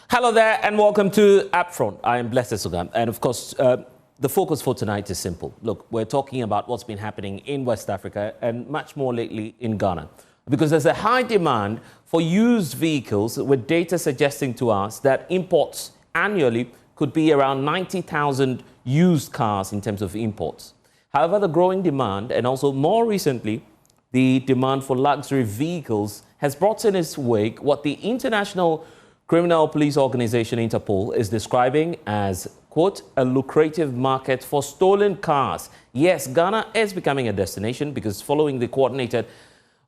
Hello there and welcome to UPFront. I am Blessed Sugan, and of course the focus for tonight is simple. Look, we're talking about what's been happening in West Africa and much more lately in Ghana, because there's a high demand for used vehicles, with data suggesting to us that imports annually could be around 90,000 used cars in terms of imports. However, the growing demand, and also more recently the demand for luxury vehicles, has brought in its wake what the International Criminal Police Organization Interpol is describing as, quote, a lucrative market for stolen cars. Yes, Ghana is becoming a destination because following the coordinated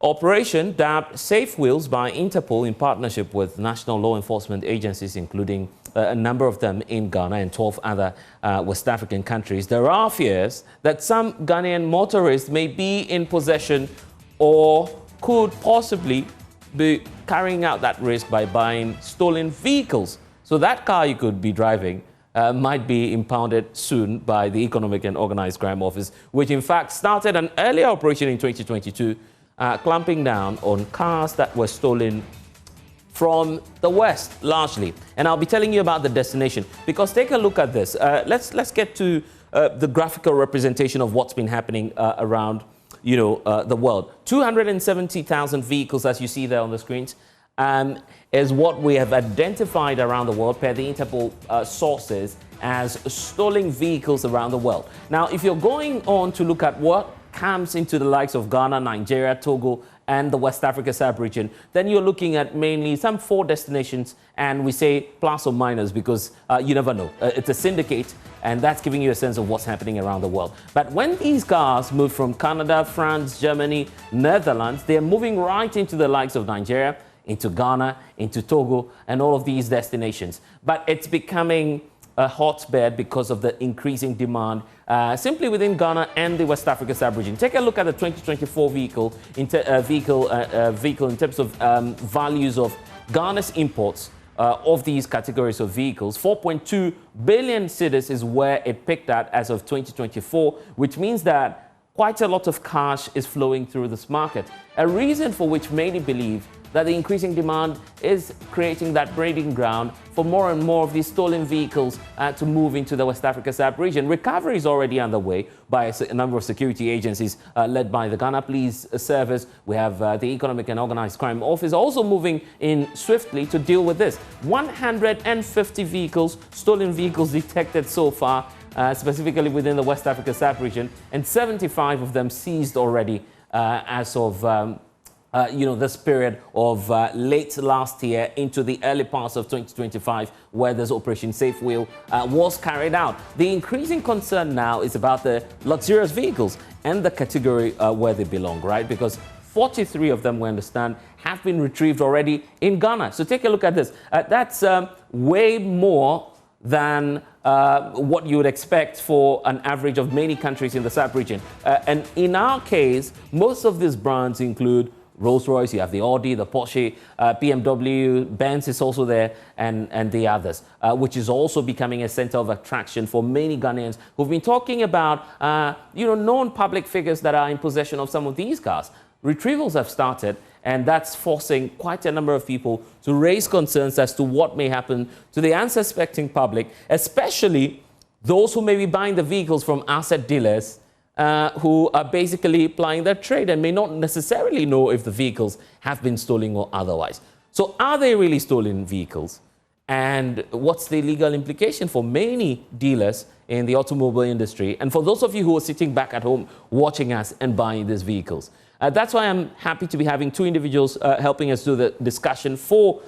operation dubbed Safe Wheels by Interpol in partnership with national law enforcement agencies, including a number of them in Ghana and 12 other West African countries, there are fears that some Ghanaian motorists may be in possession or could possibly be carrying out that risk by buying stolen vehicles. So that car you could be driving might be impounded soon by the Economic and Organized Crime Office, which in fact started an earlier operation in 2022, clamping down on cars that were stolen from the West, largely. And I'll be telling you about the destination, because take a look at this. Let's get to the graphical representation of what's been happening around the world. 270,000 vehicles, as you see there on the screens, is what we have identified around the world per the Interpol sources as stolen vehicles around the world. Now, if you're going on to look at what comes into the likes of Ghana, Nigeria, Togo, and the West Africa sub-region, then you're looking at mainly some 4 destinations, and we say plus or minus because you never know. It's a syndicate, and that's giving you a sense of what's happening around the world. But when these cars move from Canada, France, Germany, Netherlands, they're moving right into the likes of Nigeria, into Ghana, into Togo, and all of these destinations. But it's becoming a hotbed because of the increasing demand simply within Ghana and the West Africa sub-region. Take a look at the 2024 vehicle in terms of values of Ghana's imports of these categories of vehicles. 4.2 billion cedis is where it picked at as of 2024, which means that quite a lot of cash is flowing through this market. A reason for which many believe that the increasing demand is creating that breeding ground for more and more of these stolen vehicles to move into the West Africa sub-region. Recovery is already underway by a number of security agencies led by the Ghana Police Service. We have the Economic and Organized Crime Office also moving in swiftly to deal with this. 150 vehicles, stolen vehicles detected so far, specifically within the West Africa sub-region, and 75 of them seized already as of this period of late last year into the early parts of 2025, where this Operation Safe Wheel was carried out. The increasing concern now is about the luxurious vehicles and the category where they belong, right? Because 43 of them, we understand, have been retrieved already in Ghana. So take a look at this. That's way more than what you would expect for an average of many countries in the sub-region. And in our case, most of these brands include Rolls-Royce, you have the Audi, the Porsche, BMW, Benz is also there, and the others, which is also becoming a center of attraction for many Ghanaians who've been talking about, known public figures that are in possession of some of these cars. Retrievals have started, and that's forcing quite a number of people to raise concerns as to what may happen to the unsuspecting public, especially those who may be buying the vehicles from asset dealers who are basically plying their trade and may not necessarily know if the vehicles have been stolen or otherwise. So are they really stolen vehicles? And what's the legal implication for many dealers in the automobile industry? And for those of you who are sitting back at home watching us and buying these vehicles? That's why I'm happy to be having 2 individuals helping us do the discussion for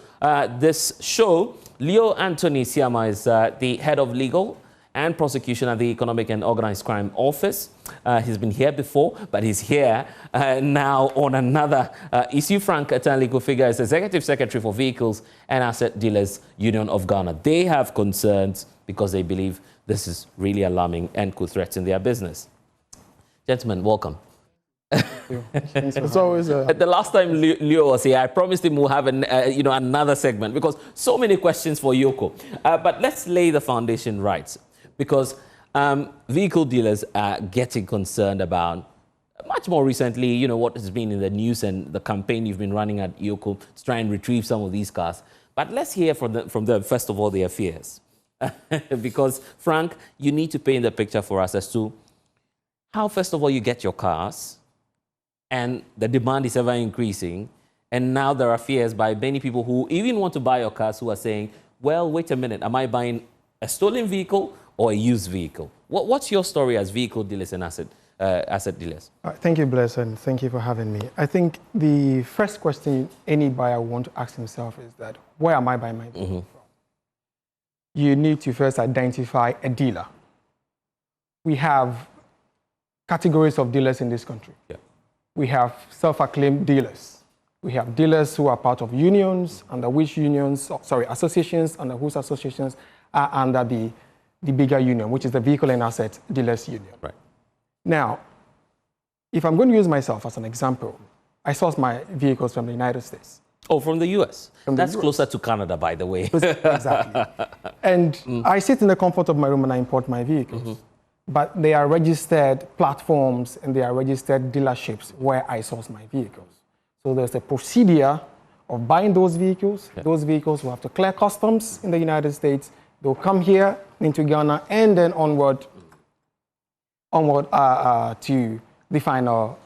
this show. Leo Anthony Siama is the head of legal and prosecution at the Economic and Organized Crime Office. He's been here before, but he's here now on another issue. Frank, a legal figure, is Executive Secretary for Vehicles and Asset Dealers Union of Ghana. They have concerns because they believe this is really alarming and could threaten their business. Gentlemen, welcome. It's always the last time Leo was here, I promised him we'll have another segment because so many questions for EOCO. But let's lay the foundation right, because vehicle dealers are getting concerned about, much more recently, what has been in the news and the campaign you've been running at EOCO to try and retrieve some of these cars. But let's hear from them, first of all, their fears. Because, Frank, you need to paint the picture for us as to how, first of all, you get your cars, and the demand is ever increasing, and now there are fears by many people who even want to buy your cars who are saying, well, wait a minute, am I buying a stolen vehicle or a used vehicle? What's your story as vehicle dealers and asset dealers? Thank you, Bless, and thank you for having me. I think the first question any buyer want to ask himself is that, where am I buying my vehicle from? You need to first identify a dealer. We have categories of dealers in this country. Yeah. We have self-acclaimed dealers. We have dealers who are part of unions, under which associations, under whose associations are under the bigger union, which is the Vehicle and Asset Dealers Union. Right. Now, if I'm going to use myself as an example, I source my vehicles from the United States. Oh, from the US? That's US. Closer to Canada, by the way. Exactly. And I sit in the comfort of my room and I import my vehicles. But they are registered platforms and they are registered dealerships where I source my vehicles. So there's a procedure of buying those vehicles. Yeah. Those vehicles will have to clear customs in the United States. They'll come here into Ghana and then onward to the final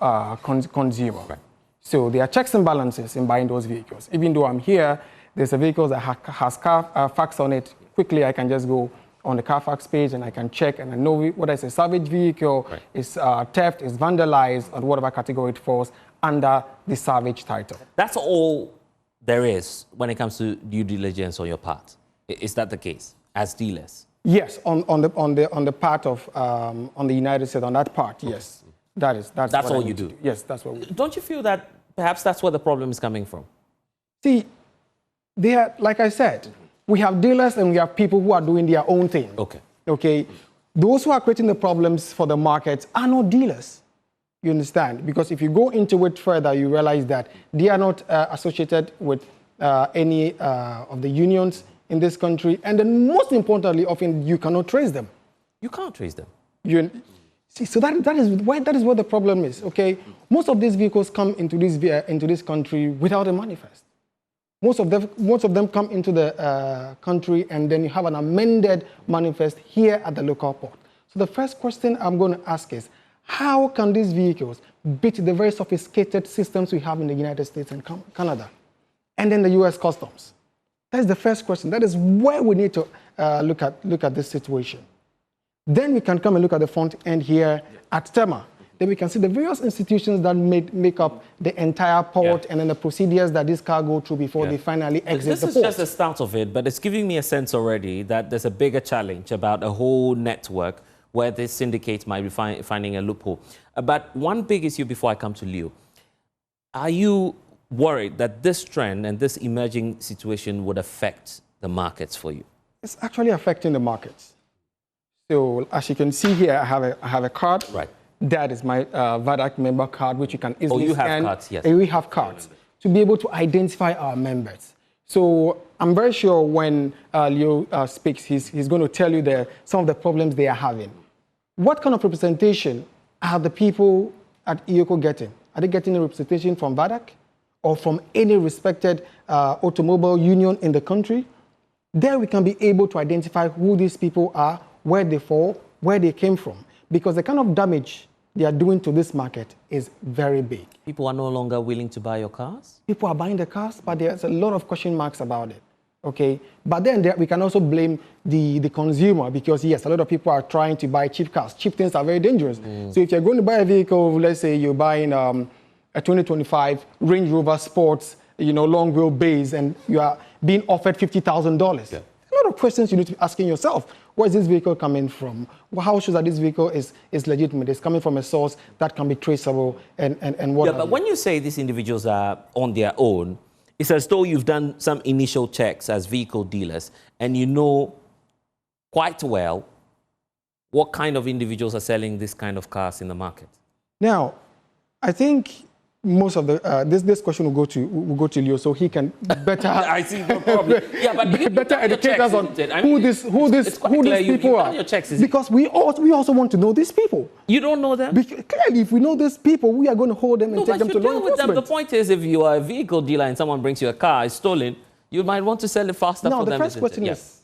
consumer. Right. So there are checks and balances in buying those vehicles. Even though I'm here, there's a vehicle that has Carfax on it. Quickly, I can just go on the Carfax page and I can check and I know whether it's a salvage vehicle, right. It's theft, it's vandalized, or whatever category it falls under the salvage title. That's all there is when it comes to due diligence on your part. Is that the case as dealers? Yes, on the part of on the United States, on that part, yes. That's all you do. Yes, that's what we do. Don't you feel that perhaps that's where the problem is coming from? See, like I said, we have dealers and we have people who are doing their own thing. Okay. Those who are creating the problems for the markets are not dealers. You understand? Because if you go into it further, you realize that they are not associated with any of the unions in this country. And then most importantly, often you cannot trace them. You can't trace them. So that is where the problem is, okay? Most of these vehicles come into this country without a manifest. Most of them come into the country and then you have an amended manifest here at the local port. So the first question I'm going to ask is, how can these vehicles beat the very sophisticated systems we have in the United States and Canada and then the US Customs? That's the first question. That is where we need to look at this situation. Then we can come and look at the front end here at Tema. Then we can see the various institutions that make up the entire port and then the procedures that this car go through before they finally exit the port. This is just the start of it, but it's giving me a sense already that there's a bigger challenge about a whole network where this syndicate might be finding a loophole. But one big issue before I come to Leo, are you worried that this trend and this emerging situation would affect the markets for you? It's actually affecting the markets. So as you can see here, I have a card. Right. That is my VADAC member card, which you can easily scan. Have cards, yes. We have cards to be able to identify our members. So I'm very sure when Leo speaks, he's going to tell you some of the problems they are having. What kind of representation are the people at EOCO getting? Are they getting a representation from VADAC or from any respected automobile union in the country? There we can be able to identify who these people are, where they fall, where they came from. Because the kind of damage they are doing to this market is very big. People are no longer willing to buy your cars? People are buying the cars, but there's a lot of question marks about it. Okay, but then we can also blame the consumer because, yes, a lot of people are trying to buy cheap cars. Cheap things are very dangerous. So if you're going to buy a vehicle, let's say you're buying a 2025 Range Rover Sports, long wheelbase, and you are being offered $50,000. Yeah. A lot of questions you need to be asking yourself. Where is this vehicle coming from? How shows that this vehicle is legitimate? It's coming from a source that can be traceable and what. Yeah, but when you say these individuals are on their own, it's as though you've done some initial checks as vehicle dealers and you know quite well what kind of individuals are selling this kind of cars in the market. Now, I think most of the this question will go to Leo, so he can better. I see no problem. Yeah, but better educate us on who these people are. Your checks, because we also want to know these people. You don't know them? Clearly, if we know these people, we are going to hold them and take them to law enforcement. The point is, if you are a vehicle dealer and someone brings you a car, it's stolen, You might want to sell it faster for them. No, the first question is,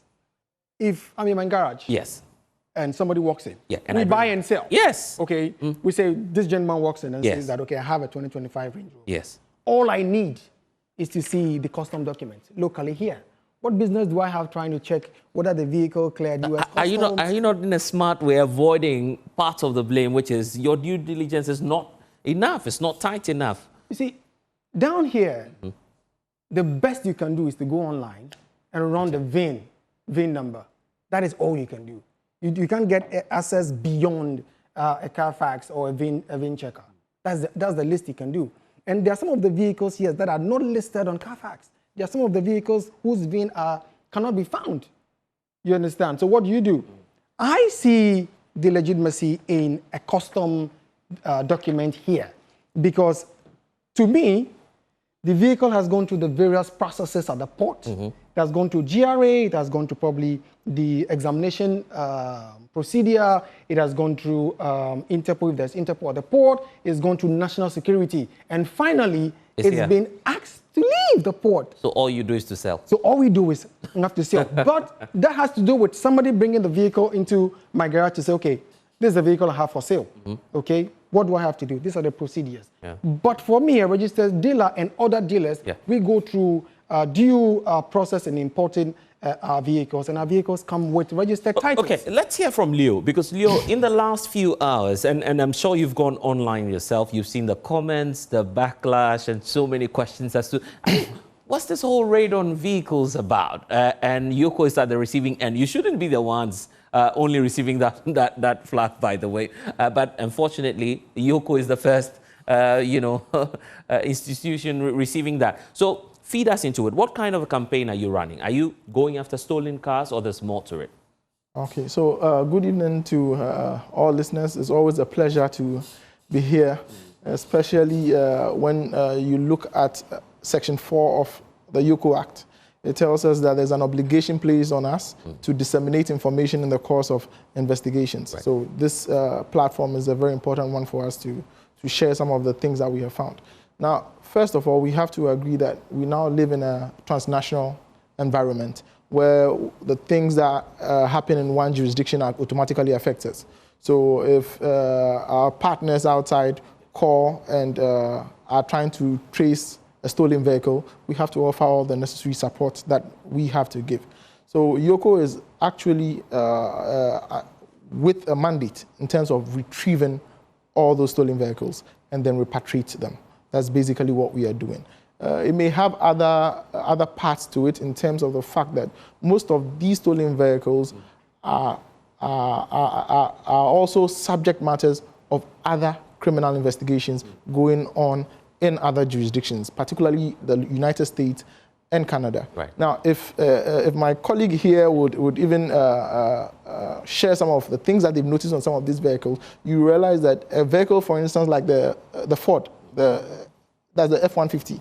if I'm in my garage, yes, and somebody walks in, and we buy and sell. Yes. Okay, we say this gentleman walks in and says that, okay, I have a 2025 Range Rover. Yes. All I need is to see the custom document locally here. What business do I have trying to check whether the vehicle cleared US customs? Are you not in a smart way avoiding part of the blame, which is your due diligence is not enough, it's not tight enough? You see, down here, the best you can do is to go online and run the VIN number. That is all you can do. You can't get access beyond a Carfax or a VIN checker. That's the least you can do. And there are some of the vehicles here that are not listed on Carfax. There are some of the vehicles whose VIN cannot be found. You understand? So what do? I see the legitimacy in a custom document here, because to me, the vehicle has gone through the various processes at the port. It has gone to GRA, it has gone to probably the examination procedure, it has gone through Interpol, if there's Interpol at the port, it's gone to national security. And finally, it's been asked to leave the port. So all you do is to sell? So all we do is have to sell. But that has to do with somebody bringing the vehicle into my garage to say, okay, this is the vehicle I have for sale. Okay, what do I have to do? These are the procedures. But for me, a registered dealer and other dealers, we go through due process in importing our vehicles, and our vehicles come with registered titles. Okay, let's hear from Leo, because Leo, in the last few hours, and I'm sure you've gone online yourself, you've seen the comments, the backlash, and so many questions as to, what's this whole raid on vehicles about? And EOCO is at the receiving end. You shouldn't be the ones only receiving that flag, by the way. But unfortunately, EOCO is the first, institution receiving that. So feed us into it. What kind of a campaign are you running? Are you going after stolen cars, or there's more to it? Okay, so good evening to all listeners. It's always a pleasure to be here, especially when you look at Section 4 of the EOCO Act. It tells us that there's an obligation placed on us to disseminate information in the course of investigations. Right. So this platform is a very important one for us to share some of the things that we have found. Now, first of all, we have to agree that we now live in a transnational environment where the things that happen in one jurisdiction are automatically affect us. So if our partners outside call and are trying to trace a stolen vehicle, we have to offer all the necessary support that we have to give. So EOCO is actually with a mandate in terms of retrieving all those stolen vehicles and then repatriate them. That's basically what we are doing. It may have other parts to it in terms of the fact that most of these stolen vehicles are also subject matters of other criminal investigations going on in other jurisdictions, particularly the United States and Canada. Right. Now, if my colleague here would even share some of the things that they've noticed on some of these vehicles, you realize that a vehicle, for instance, like the Ford, that's the F-150,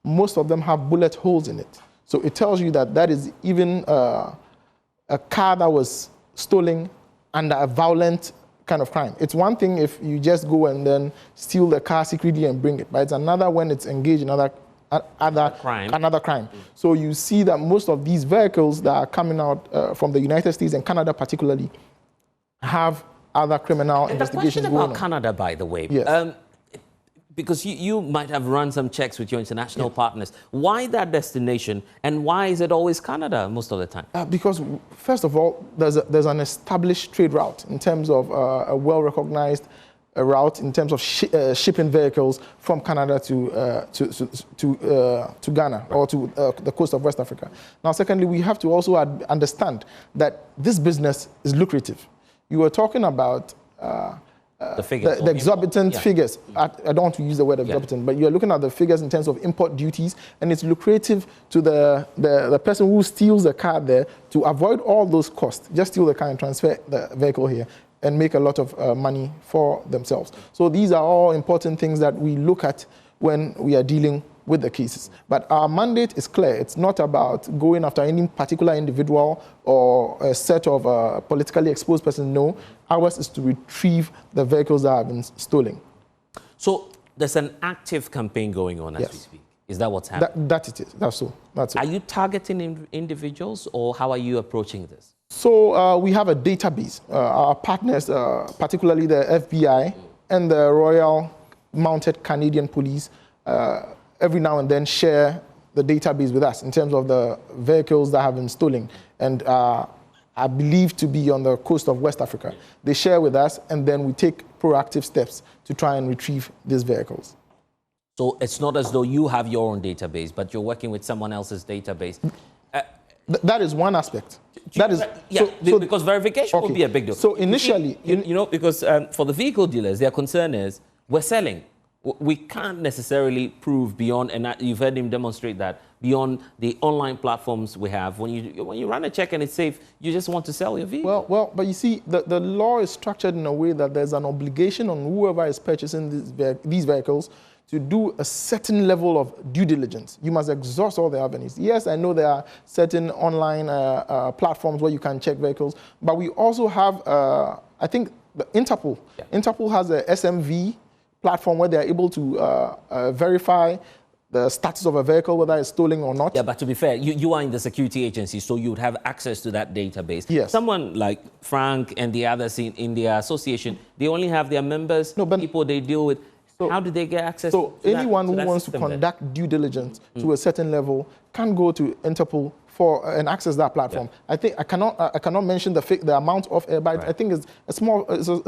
most of them have bullet holes in it. So it tells you that is even a car that was stolen under a violent kind of crime. It's one thing if you just go and then steal the car secretly and bring it, but it's another when it's engaged in another crime. So you see that most of these vehicles that are coming out from the United States and Canada particularly have other criminal investigations going on. The question about Canada, by the way, yes. Because you might have run some checks with your international partners. Why that destination, and why is it always Canada most of the time? Because, first of all, there's an established trade route in terms of a well-recognized route in terms of shipping vehicles from Canada to Ghana, or to the coast of West Africa. Now, secondly, we have to also understand that this business is lucrative. You were talking about the figures, the exorbitant figures. I don't want to use the word exorbitant, but you're looking at the figures in terms of import duties, and it's lucrative to the person who steals the car there to avoid all those costs. Just steal the car and transfer the vehicle here and make a lot of money for themselves. So these are all important things that we look at when we are dealing with the cases. But our mandate is clear. It's not about going after any particular individual or a set of politically exposed persons. No, ours is to retrieve the vehicles that have been stolen. So there's an active campaign going on as we speak. Is that what's happening? That it is. That's so. That's it. Are you targeting individuals, or how are you approaching this? So we have a database. Our partners, particularly the FBI and the Royal Mounted Canadian Police, every now and then share the database with us in terms of the vehicles that have been stolen and are believed to be on the coast of West Africa. They share with us, and then we take proactive steps to try and retrieve these vehicles. So it's not as though you have your own database, but you're working with someone else's database. That is one aspect. That is, yeah, because verification will be a big deal. So initially, you know, because for the vehicle dealers, their concern is we're selling. We can't necessarily prove beyond, and you've heard him demonstrate that, beyond the online platforms we have. When you run a check and it's safe, you just want to sell your vehicle. Well, but you see, the law is structured in a way that there's an obligation on whoever is purchasing these vehicles to do a certain level of due diligence. You must exhaust all the avenues. Yes, I know there are certain online platforms where you can check vehicles, but we also have, I think, the Interpol. Yeah. Interpol has a SMV platform where they're able to verify the status of a vehicle, whether it's stolen or not. Yeah, but to be fair, you are in the security agency, so you would have access to that database. Yes. Someone like Frank and the others in their association, they only have their members, people they deal with. So, how do they get access to anyone who wants to conduct due diligence to a certain level can go to Interpol and access that platform. Yeah. I think I cannot mention the amount of, but I think it's a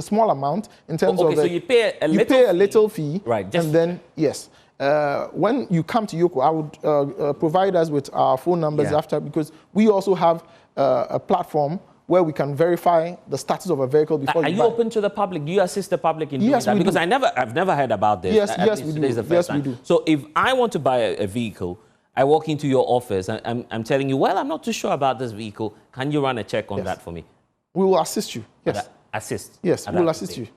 small amount in terms of. So you pay a little fee, right? And then yes, when you come to UPFront, I would provide us with our phone numbers after, because we also have a platform where we can verify the status of a vehicle before you buy. Are you open to the public? Do you assist the public in doing that? Because I've never heard about this. Yes, we do. Yes, we do. So if I want to buy a vehicle, I walk into your office and I'm telling you, well, I'm not too sure about this vehicle. Can you run a check on that for me? We will assist you. Yes. Assist? Yes, we will assist you.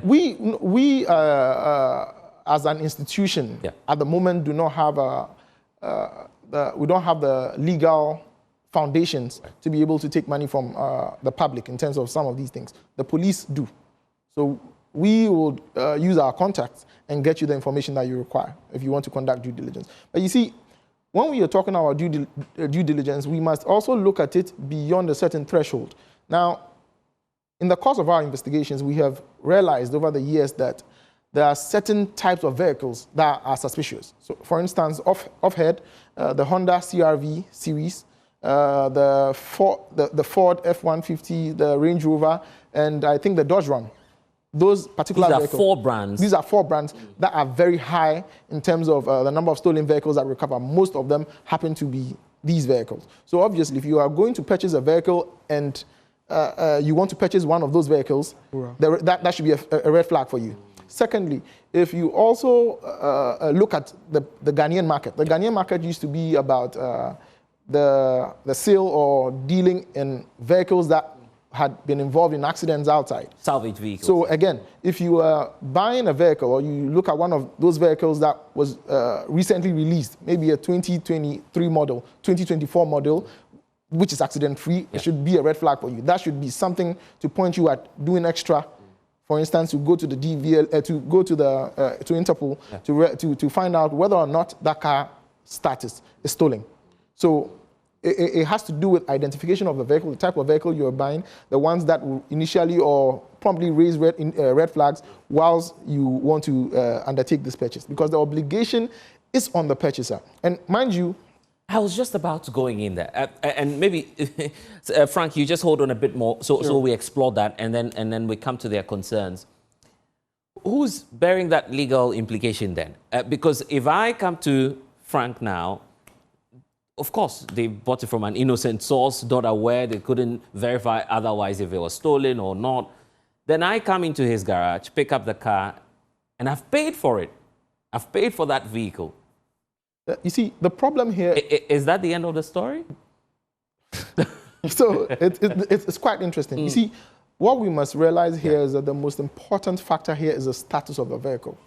We as an institution, at the moment, do not have we don't have the legal foundations to be able to take money from the public in terms of some of these things. The police do. So we will use our contacts and get you the information that you require if you want to conduct due diligence. But you see, when we are talking about due diligence, we must also look at it beyond a certain threshold. Now, in the course of our investigations, we have realized over the years that there are certain types of vehicles that are suspicious. So, for instance, off-head, the Honda CR-V series, the Ford F-150, the Range Rover, and I think the Dodge Ram. Those particular vehicles. These are four brands. These are four brands that are very high in terms of the number of stolen vehicles that recover. Most of them happen to be these vehicles. So obviously, if you are going to purchase a vehicle and you want to purchase one of those vehicles, that should be a red flag for you. Secondly, if you also look at the Ghanaian market, the Ghanaian market used to be about the sale or dealing in vehicles that had been involved in accidents outside. Salvage vehicles. So again, if you are buying a vehicle or you look at one of those vehicles that was recently released, maybe a 2023 model, 2024 model, which is accident-free, it should be a red flag for you. That should be something to point you at doing extra. For instance, to go to the DVL, to go to the to Interpol to find out whether or not that car status is stolen. So it has to do with identification of the vehicle, the type of vehicle you're buying, the ones that will initially or promptly raise red flags whilst you want to undertake this purchase, because the obligation is on the purchaser. And mind you, I was just about to going in there, and maybe Frank, you just hold on a bit more, so we explore that, and then we come to their concerns. Who's bearing that legal implication then? Because if I come to Frank now, of course, they bought it from an innocent source, not aware, they couldn't verify otherwise if it was stolen or not. Then I come into his garage, pick up the car, and I've paid for it. I've paid for that vehicle. You see, the problem here... Is that the end of the story? So it's quite interesting. You see, what we must realize here is that the most important factor here is the status of the vehicle.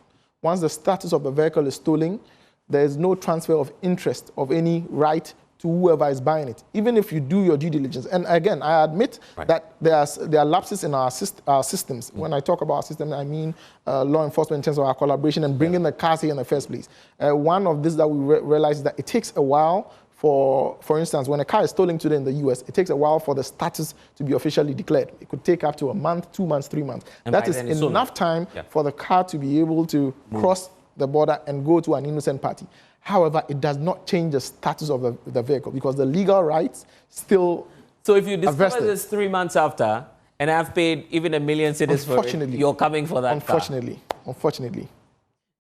Once the status of the vehicle is stolen, there is no transfer of interest of any right to whoever is buying it, even if you do your due diligence. And again, I admit that there are lapses in our systems. When I talk about our system, I mean law enforcement in terms of our collaboration and bringing the cars here in the first place. One of this that we realize is that it takes a while for instance, when a car is stolen today in the US, it takes a while for the status to be officially declared. It could take up to a month, 2 months, 3 months. And that is enough time for the car to be able to cross the border and go to an innocent party. However, it does not change the status of the vehicle because the legal rights still. So if you discover this 3 months after, and I've paid even $1 million cedis for it, you're coming for that unfortunately, car. Unfortunately.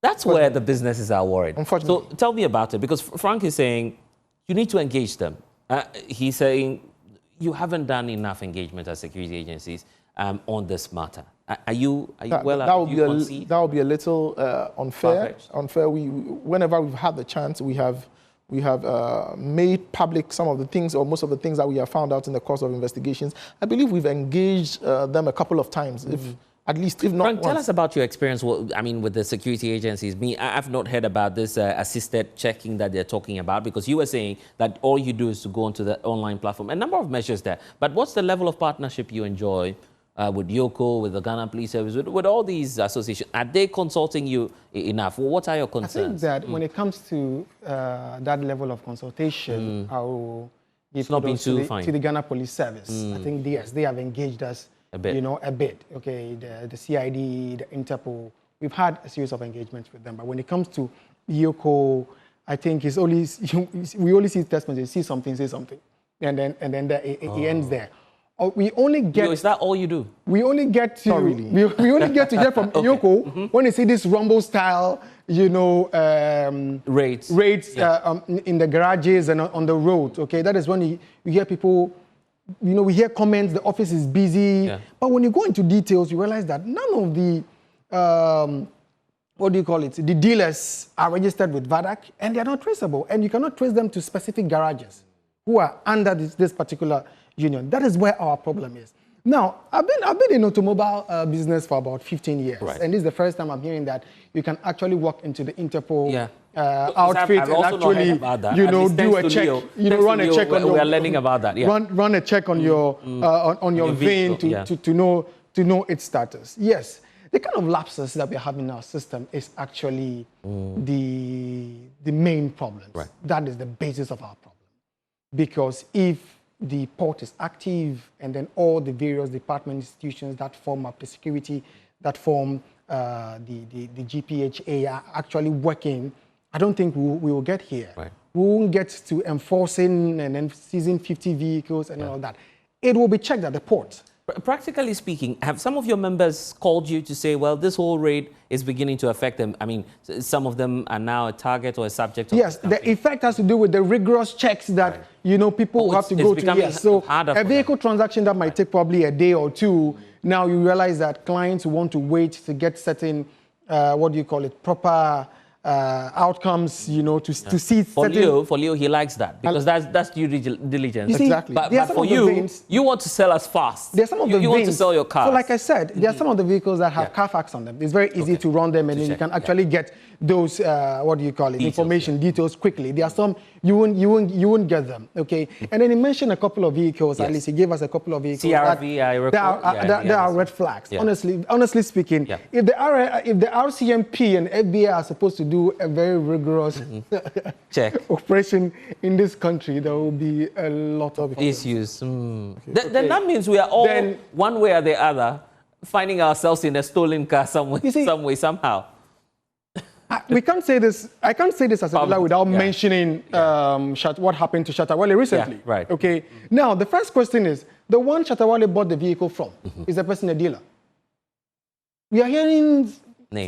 That's where the businesses are worried. Unfortunately. So tell me about it, because Frank is saying you need to engage them. He's saying you haven't done enough engagement as security agencies on this matter. Are you well? That would be a little unfair. Unfair. Whenever we've had the chance, we have made public some of the things or most of the things that we have found out in the course of investigations. I believe we've engaged them a couple of times, at least, if not Frank, once. tell us about your experience, with the security agencies. I've not heard about this assisted checking that they're talking about, because you were saying that all you do is to go onto the online platform. A number of measures there. But what's the level of partnership you enjoy with EOCO, with the Ghana Police Service, with all these associations? Are they consulting you enough? Well, what are your concerns? I think that when it comes to that level of consultation, I will give kudos to the Ghana Police Service. I think, yes, they have engaged us a bit. Okay, the CID, the Interpol, we've had a series of engagements with them. But when it comes to EOCO, I think it's only we only see testimony. You see something, say something, and then it ends there. We only get. Is that all you do? We only get to. Not really. We only get to hear from EOCO when you see this Rumble style, raids in the garages and on the road. Okay, that is when you hear people. We hear comments, the office is busy. Yeah. But when you go into details, you realize that none of the, the dealers are registered with VADAC, and they're not traceable. And you cannot trace them to specific garages who are under this particular union. That is where our problem is. Now, I've been in automobile business for about 15 years. Right. And this is the first time I'm hearing that you can actually walk into the Interpol outfit and actually, do a check. Run a check on your. We are learning about that. Yeah. Run a check on your vein to know its status. Yes, the kind of lapses that we have in our system is actually the main problem. Right. That is the basis of our problem, because if the port is active, and then all the various department institutions that form up the security, that form the GPHA are actually working, I don't think we will get here. Right. We won't get to enforcing and then seizing 50 vehicles and all that. It will be checked at the port. Practically speaking, have some of your members called you to say, well, this whole raid is beginning to affect them? I mean, some of them are now a target or a subject of Yes, the effect has to do with the rigorous checks that, people have to go to. Yes, so a vehicle transaction that might take probably a day or two, now you realize that clients want to wait to get certain, proper outcomes, to see. For Leo, he likes that because that's due diligence. Exactly. But for you, you want to sell us fast. There's some of the you want to sell your cars. So like I said, there are some of the vehicles that have Carfax on them. It's very easy to run them, and then you can actually get those information details quickly. There are some you won't get them. Okay. And then he mentioned a couple of vehicles. At least he gave us a couple of vehicles. CRV, I recall. There are red flags. Yeah. Honestly speaking, if the RCMP and FBI are supposed to do a very rigorous check operation in this country, there will be a lot of issues. Then that means we are all one way or the other finding ourselves in a stolen car somehow. We can't say this. I can't say this as a dealer without mentioning what happened to Shatawale recently. Yeah, right. Okay. Now the first question is, the one Shatawale bought the vehicle from is the person a dealer? We are hearing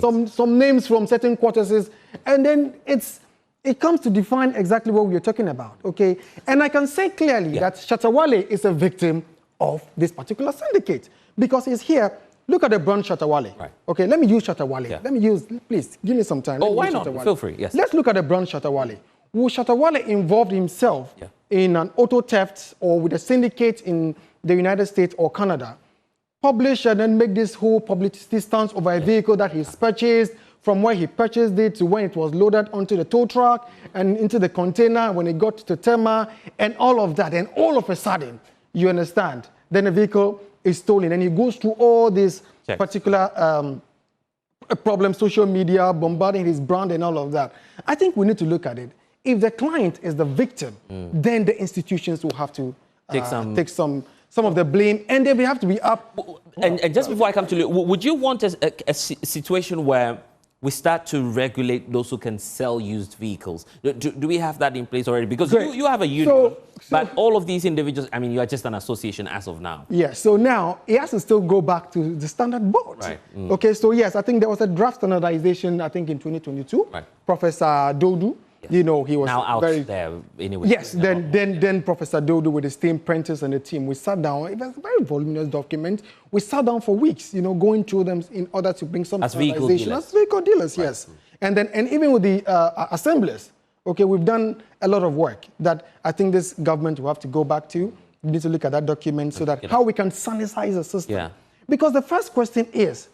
some names from certain quarters, and then it comes to define exactly what we are talking about. Okay. And I can say clearly that Shatawale is a victim of this particular syndicate because he's here. Look at the brand Shatawale. Right. Okay, let me use Shatawale. Yeah. Please, give me some time. Why not? Feel free, yes. Let's look at the brand Shatawale. Will Shatawale involve himself in an auto theft or with a syndicate in the United States or Canada, publish and then make this whole publicity stance over a vehicle that he's purchased from where he purchased it to when it was loaded onto the tow truck and into the container when it got to Tema and all of that. And all of a sudden, you understand, then the vehicle is stolen and he goes through all these particular problems, social media, bombarding his brand and all of that. I think we need to look at it. If the client is the victim, then the institutions will have to take some of the blame, and they will have to be up. And just before I come to you, would you want a situation where we start to regulate those who can sell used vehicles? Do we have that in place already? Because you have a union, but all of these individuals, I mean, you are just an association as of now. Yes, so now it has to still go back to the standard board. Right. Okay, so yes, I think there was a draft standardization, I think in 2022. Right. Professor Dodu, you know, he was now out there anyway. Yes, then Professor Dodu with his team, Prentice and the team, we sat down. It was a very voluminous document. We sat down for weeks, you know, going through them in order to bring some standardization. As vehicle dealers, yes. And even with the assemblers, okay, we've done a lot of work that I think this government will have to go back to. We need to look at that document so that how we can sanitize the system. Yeah. Because the first question is,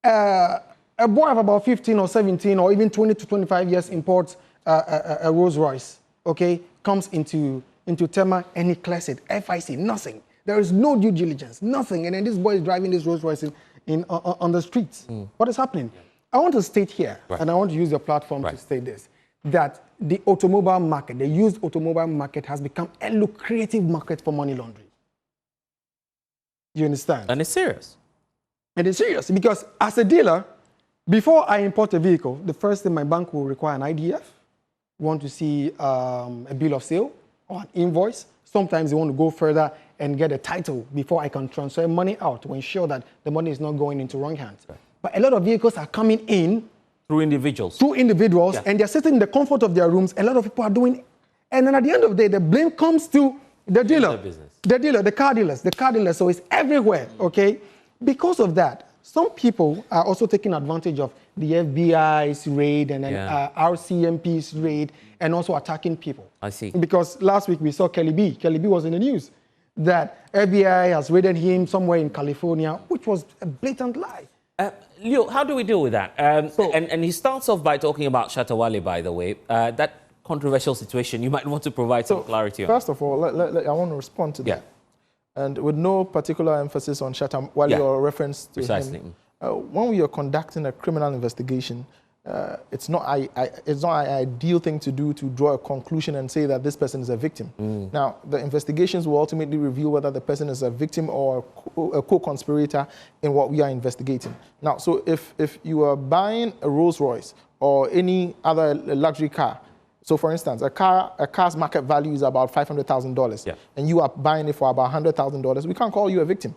a boy of about 15 or 17 or even 20 to 25 years imports a Rolls Royce, okay, comes into Tema and he clears it. FIC, nothing. There is no due diligence, nothing. And then this boy is driving this Rolls Royce on the streets. What is happening? I want to state here, and I want to use your platform to state this, that the automobile market, the used automobile market has become a lucrative market for money laundering. You understand? And it's serious. And it's serious because as a dealer, before I import a vehicle, the first thing my bank will require an IDF, want to see a bill of sale or an invoice. Sometimes they want to go further and get a title before I can transfer money out to ensure that the money is not going into wrong hands. Right. But a lot of vehicles are coming in through individuals. And they're sitting in the comfort of their rooms. A lot of people are doing it. And then at the end of the day, the blame comes to the dealer. The car dealers. So it's everywhere, okay? Because of that, some people are also taking advantage of the FBI's raid and then RCMP's raid and also attacking people. I see. Because last week we saw Kelly B. Kelly B was in the news that FBI has raided him somewhere in California, which was a blatant lie. Leo, how do we deal with that? And he starts off by talking about Shatawale, by the way. That controversial situation, you might want to provide some clarity on. First of all, I want to respond to that. And with no particular emphasis on Shatawale or reference to him. When we are conducting a criminal investigation, it's not an ideal thing to do to draw a conclusion and say that this person is a victim. Now, the investigations will ultimately reveal whether the person is a victim or a co-conspirator in what we are investigating. Now, so if you are buying a Rolls Royce or any other luxury car, so for instance, a car's market value is about $500,000, and you are buying it for about $100,000, we can't call you a victim.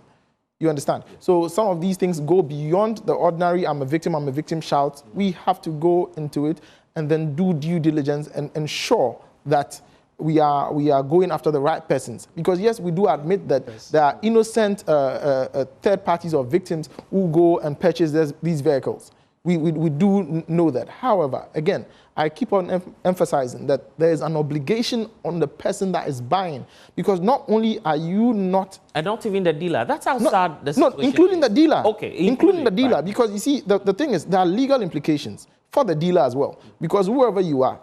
You understand? So some of these things go beyond the ordinary I'm a victim shout. We have to go into it and then do due diligence and ensure that we are going after the right persons. Because yes, we do admit that there are innocent third parties or victims who go and purchase these vehicles. We do know that. However, again, I keep on emphasizing that there is an obligation on the person that is buying, because not only are you not... And not even the dealer. That's how sad the situation including the dealer. Okay. Including the dealer, because you see, the thing is, there are legal implications for the dealer as well. Because whoever you are,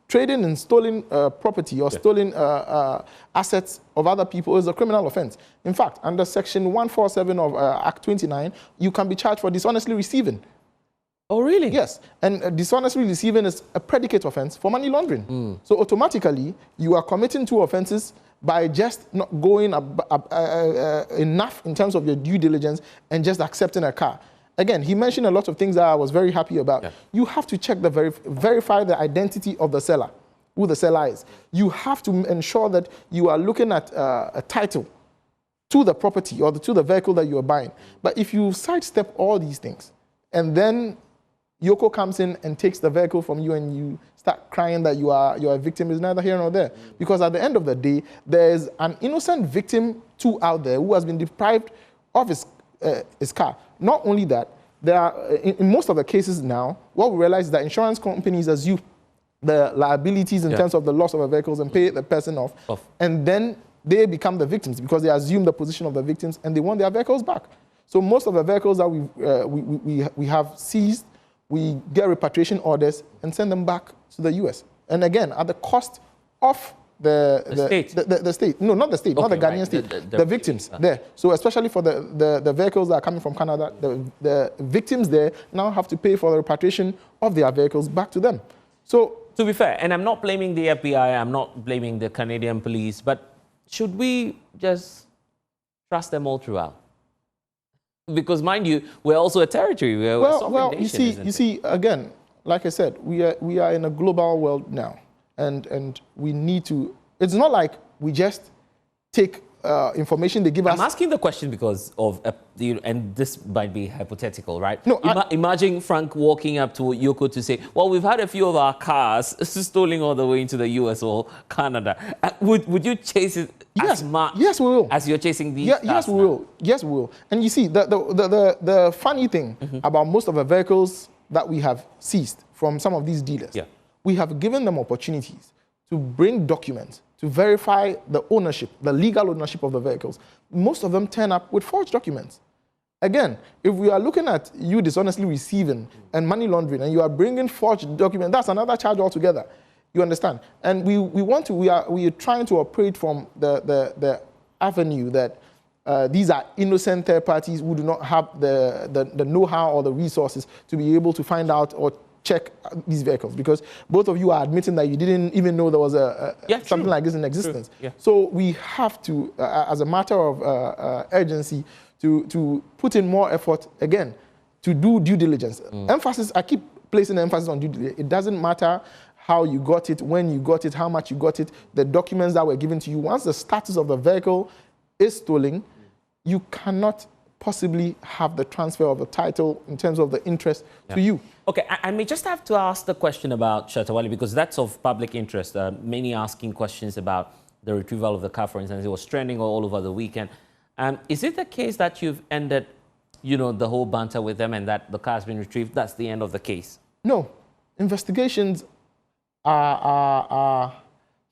trading in stolen property or stolen assets of other people is a criminal offense. In fact, under Section 147 of Act 29, you can be charged for dishonestly receiving. Oh, really? Yes. And dishonestly receiving is a predicate offense for money laundering. So automatically, you are committing two offenses by just not going enough in terms of your due diligence and just accepting a car. Again, he mentioned a lot of things that I was very happy about. You have to check verify the identity of the seller, who the seller is. You have to ensure that you are looking at a title to the property or to the vehicle that you are buying. But if you sidestep all these things and then EOCO comes in and takes the vehicle from you and you start crying that you are a victim, is neither here nor there. Because at the end of the day, there's an innocent victim too out there who has been deprived of his car. Not only that, there are, in most of the cases now, what we realize is that insurance companies assume the liabilities in terms of the loss of the vehicles and pay the person off. And then they become the victims because they assume the position of the victims and they want their vehicles back. So most of the vehicles that we have seized we get repatriation orders and send them back to the US. And again, at the cost of the state. The state. No, not the state, Okay, not the Ghanaian right. state. The victims there. So especially for the vehicles that are coming from Canada, the victims there now have to pay for the repatriation of their vehicles back to them. So to be fair, and I'm not blaming the FBI, I'm not blaming the Canadian police, but should we just trust them all throughout? Because mind you, we're also a territory. We're a sovereign nation, you see, again, like I said, we are in a global world now. And we need to, it's not like we just take information they give us. I'm asking the question because of, and this might be hypothetical, right? No, imagine Frank walking up to EOCO to say, well, we've had a few of our cars stolen all the way into the US or Canada. Would you chase it as much yes, we will. as you're chasing these cars? Yes, we will. Yes, we will. And you see, the funny thing about most of the vehicles that we have seized from some of these dealers, we have given them opportunities to bring documents to verify the ownership, the legal ownership of the vehicles. Most of them turn up with forged documents. Again, if we are looking at you dishonestly receiving and money laundering and you are bringing forged documents, that's another charge altogether. You understand? And we are trying to operate from the avenue that these are innocent third parties who do not have the know-how or the resources to be able to find out or check these vehicles, because both of you are admitting that you didn't even know there was something like this in existence. So we have to, as a matter of urgency, to put in more effort, again, to do due diligence. Emphasis, I keep placing emphasis on due diligence. It doesn't matter how you got it, when you got it, how much you got it, the documents that were given to you. Once the status of the vehicle is stolen, you cannot possibly have the transfer of the title in terms of the interest to you. Okay, I may just have to ask the question about Shatawale, because that's of public interest. Many asking questions about the retrieval of the car, for instance. It was trending all over the weekend. Is it the case that you've ended, the whole banter with them and that the car has been retrieved? That's the end of the case? No. Investigations are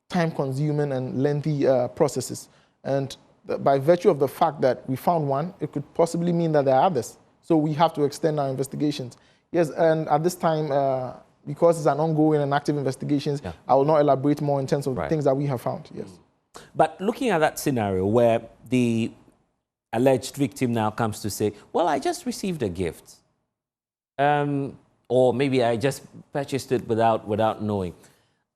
time-consuming and lengthy processes. And by virtue of the fact that we found one, it could possibly mean that there are others. So we have to extend our investigations. Yes, and at this time, because it's an ongoing and active investigations, I will not elaborate more in terms of the things that we have found, yes. But looking at that scenario where the alleged victim now comes to say, well, I just received a gift. Or maybe I just purchased it without knowing.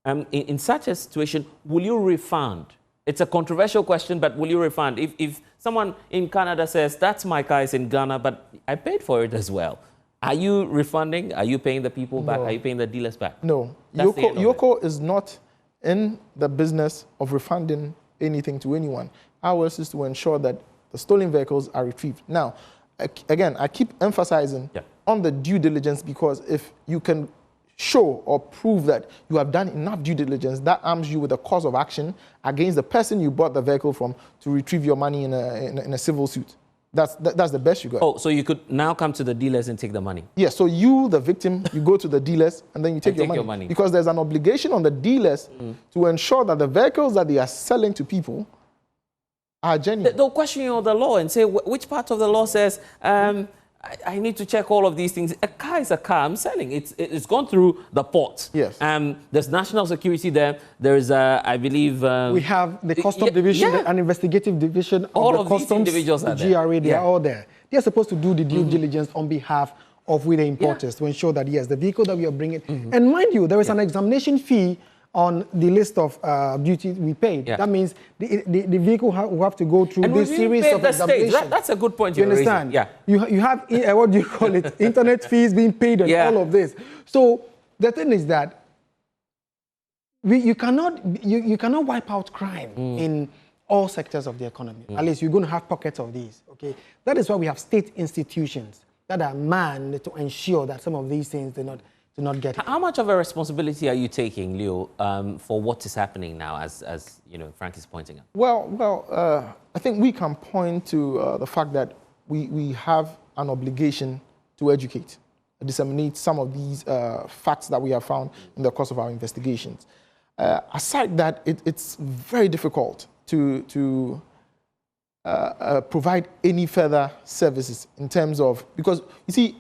In such a situation, will you refund? It's a controversial question, but will you refund? If someone in Canada says, that's my car, it's in Ghana, but I paid for it as well. Are you refunding? Are you paying the people back? Are you paying the dealers back? No. EOCO is not in the business of refunding anything to anyone. Ours is to ensure that the stolen vehicles are retrieved. Now, again, I keep emphasizing on the due diligence, because if you can show or prove that you have done enough due diligence, that arms you with a cause of action against the person you bought the vehicle from to retrieve your money in a civil suit. That's the best you got. Oh, so you could now come to the dealers and take the money? Yes, so you, the victim, you go to the dealers and then you take your money. Because there's an obligation on the dealers to ensure that the vehicles that they are selling to people are genuine. They'll question you on the law and say, which part of the law says, I need to check all of these things. A car is a car. I'm selling. It's gone through the port. Yes. There's national security there. There's, I believe... we have the Customs Division and Investigative Division all of the Customs, individuals the GRA, they are all there. They're supposed to do the due diligence on behalf of the importers to ensure that, yes, the vehicle that we are bringing... And mind you, there is an examination fee on the list of duties we paid. That means the vehicle will have to go through this series of examinations. That's a good point you understand? You have, what do you call it, internet fees being paid and all of this. So the thing is that you cannot wipe out crime in all sectors of the economy. At least you're going to have pockets of these. Okay, that is why we have state institutions that are manned to ensure that some of these things do not get it. How much of a responsibility are you taking, Leo, for what is happening now, as Frank is pointing out? Well, I think we can point to the fact that we have an obligation to educate, disseminate some of these facts that we have found in the course of our investigations. Aside that, it's very difficult to provide any further services in terms of, because you see,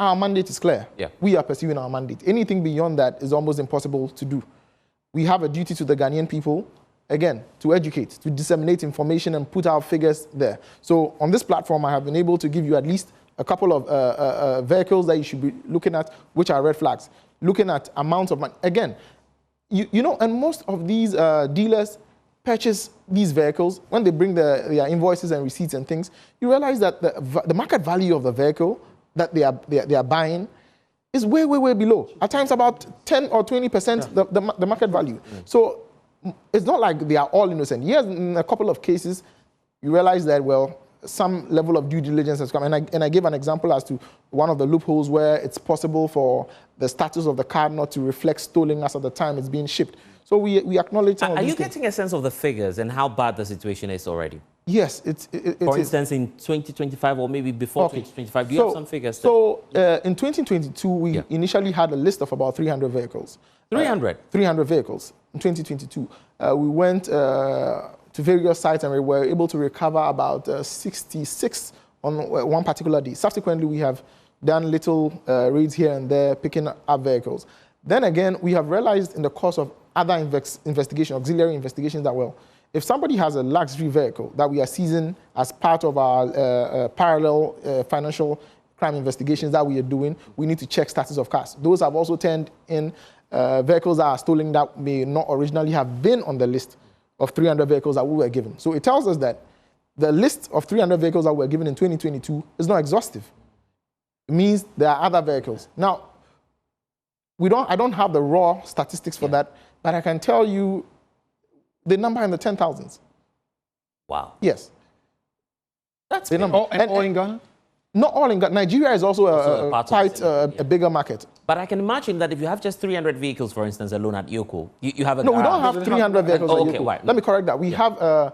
our mandate is clear. Yeah. We are pursuing our mandate. Anything beyond that is almost impossible to do. We have a duty to the Ghanaian people, again, to educate, to disseminate information and put our figures there. So on this platform, I have been able to give you at least a couple of vehicles that you should be looking at, which are red flags. Looking at amounts of money. Again, you know, and most of these dealers purchase these vehicles. When they bring their invoices and receipts and things, you realize that the market value of the vehicle that they are buying is way, way, way below. At times about 10 or 20% the market value. So it's not like they are all innocent. Yes, in a couple of cases, you realize that, well, some level of due diligence has come. And I gave an example as to one of the loopholes where it's possible for the status of the car not to reflect stolen as at the time it's being shipped. So we acknowledge some of these Are you things. getting a sense of the figures and how bad the situation is already? Yes. For instance, in 2025 or maybe before 2025, do you have some figures? So in 2022, we initially had a list of about 300 vehicles. 300? 300 vehicles in 2022. We went to various sites and we were able to recover about 66 on one particular day. Subsequently, we have done little raids here and there, picking up vehicles. Then again, we have realized in the course of other investigation, auxiliary investigations, that, well, if somebody has a luxury vehicle that we are seizing as part of our parallel financial crime investigations that we are doing, we need to check status of cars. Those have also turned in vehicles that are stolen that may not originally have been on the list of 300 vehicles that we were given. So it tells us that the list of 300 vehicles that were given in 2022 is not exhaustive. It means there are other vehicles. Now, I don't have the raw statistics for that, but I can tell you the number in the 10,000s. Wow. Yes. That's the number. All in Ghana? Not all in Ghana. Nigeria is also quite a bigger market. But I can imagine that if you have just 300 vehicles, for instance, alone at EOCO, you have a... No, we don't have 300 vehicles at EOCO. Right. Let me correct that. We have...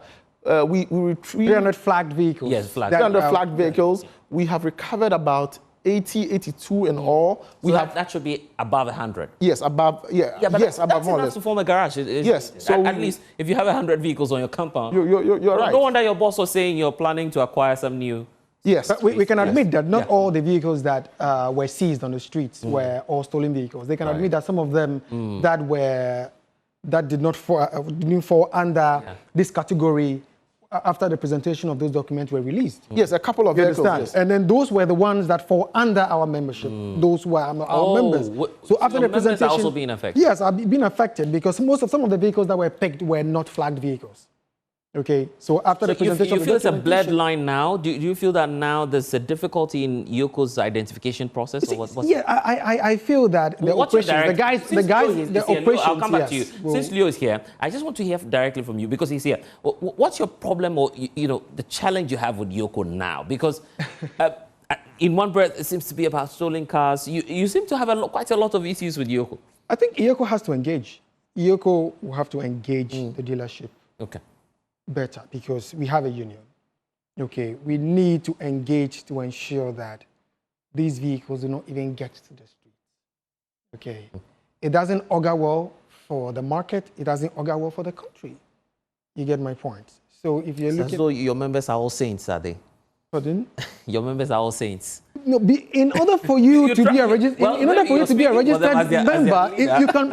we retrieve 300 flagged vehicles. Yes, flagged. 300 flagged vehicles. We have recovered about 82 in all. So that should be above 100. Yes, above. Yeah, but yes, above more or less. to form a garage. Yes. So at least if you have 100 vehicles on your compound, you're right. No wonder your boss was saying you're planning to acquire some new. Yes. But we can admit that not all the vehicles that were seized on the streets were all stolen vehicles. They can admit that some of them that didn't fall under this category after the presentation of those documents were released. Yes, a couple of vehicles. Yes. And then those were the ones that fall under our membership. Those were our members. So after the presentation, are also being affected. Yes, are being affected because some of the vehicles that were picked were not flagged vehicles. Okay, so after the presentation, you feel it's a blurred line now. Do you feel that now there's a difficulty in EOCO's identification process? I feel that the operations, the operations. I'll come back to you. Since Leo is here, I just want to hear directly from you because he's here. What's your problem, or the challenge you have with EOCO now? Because in one breath, it seems to be about stolen cars. You seem to have quite a lot of issues with EOCO. I think EOCO has to engage. EOCO will have to engage the dealership. Okay. Better because we have a union. Okay, we need to engage to ensure that these vehicles do not even get to the streets. Okay, it doesn't augur well for the market. It doesn't augur well for the country. You get my point. So if you're looking, so your members are all saints, are they? Pardon? Your members are all saints. No, in order for you to be a registered, member,